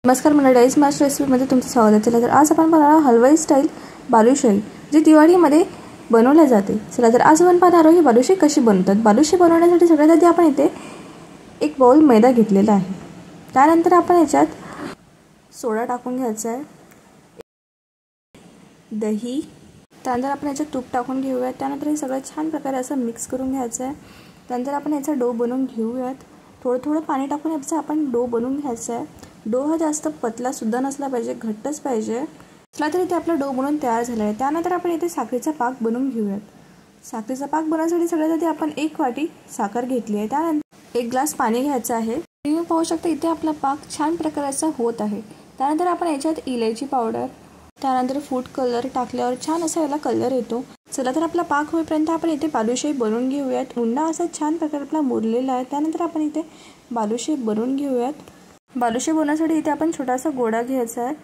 नमस्कार मंडळी, स्मार्ट रेसिपीमध्ये तुमचं स्वागत आहे। चला तर आज आपण पाहणार आहोत हलवाई स्टाईल बालुशाही, जी दिवाळीमध्ये बनवली जाते। चला तर आज आपण पाहणार आहोत ही बालुशाही कशी बनवतात। बालुशाही बनवण्यासाठी सगळ्यात आधी आपण इथे एक बाउल मैदा घेतलेला आहे। त्यानंतर आपण याच्यात सोडा टाकून घ्यायचा आहे, दही, त्यानंतर आपण याच्यात तूप टाकून घेऊयात। त्यानंतर हे सगळं छान प्रकारे असं मिक्स करून घ्यायचं आहे। त्यानंतर आपण याचा डो बनवून घेऊयात। थोडं थोडं पाणी टाकून याचा आपण डो बनवून घ्यायचा आहे। डो हा जास्त पतला सुद्धा नसला पाहिजे, घट्टच पाहिजे। चला तर इथे आपला डो बनवून तयार झाला आहे। त्यानंतर आपण इथे साखरेचा पाक बनवून घेऊयात। साखरेचा पाक बनवण्यासाठी सगळ्यात आधी आपण 1 वाटी साखर घेतली आहे। त्यानंतर 1 ग्लास पाणी घ्यायचं आहे। तुम्ही पाहू शकता इथे आपला पाक छान प्रकारचा होत आहे। त्यानंतर आपण याच्यात इलायची पावडर, त्यानंतर फूड कलर टाकल्यावर छान असा याला कलर येतो। चला तर आपला पाक होईपर्यंत आपण इथे बालुशाही बनवून घेऊयात। उंडा असा छान प्रकारे आपला मुरलेला आहे। त्यानंतर आपण इथे बालुशाही बनवून घेऊयात। बालुशाही बनवण्यासाठी इथे आपण छोटासा गोळा घ्यायचा आहे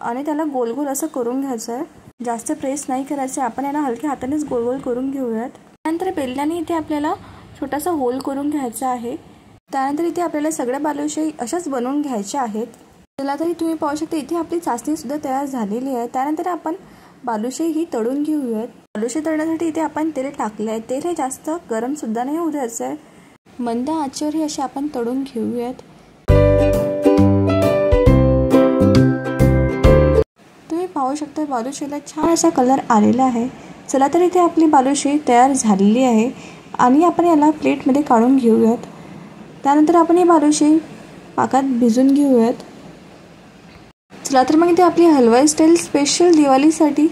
आणि त्याला गोल गोल असं करून घ्यायचं आहे। जास्त प्रेस नाही करायचं, आपण याला हलक्या हातानेच गोल गोल करून घेऊयात। त्यानंतर बेलण्याने इथे आपल्याला छोटासा होल करून घ्यायचा आहे। त्यानंतर इथे आपल्याला सगळ्या बालुशाही अशाच बनवून घ्यायच्या आहेत। चला तरी तुम्ही पाहू शकता इथे आपली चासणी सुद्धा तयार झालेली आहे। त्यानंतर आपण बालुशाही ही तळून घेऊयात। बालुशाही तळण्यासाठी इथे आपण तेल टाकले आहे। तेल हे जास्त गरम सुद्धा नाही होऊ द्यायचं आहे, मंद आचेवर हे असे आपण तळून घेऊयात। तुम्ही पाहू शकता बालुशाहीला छान असा कलर आलेला आहे। चला तर इथे आपली बालुशाही तयार झालेली आहे आणि आपण याला प्लेटमध्ये काढून घेऊयात। त्यानंतर आपण ही बालुशाही पाकात भिजून घेऊयात। चला तर मग इथे आपली हलवाई स्टाईल स्पेशल दिवाळीसाठी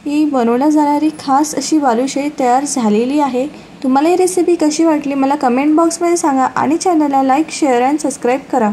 ही बनवल्या जाणारी खास अशी बालुशाही तयार झालेली आहे। तुम्हाला ही रेसिपी कशी वाटली मला कमेंट बॉक्समध्ये सांगा आणि चॅनलला लाईक, शेअर आणि सबस्क्राईब करा।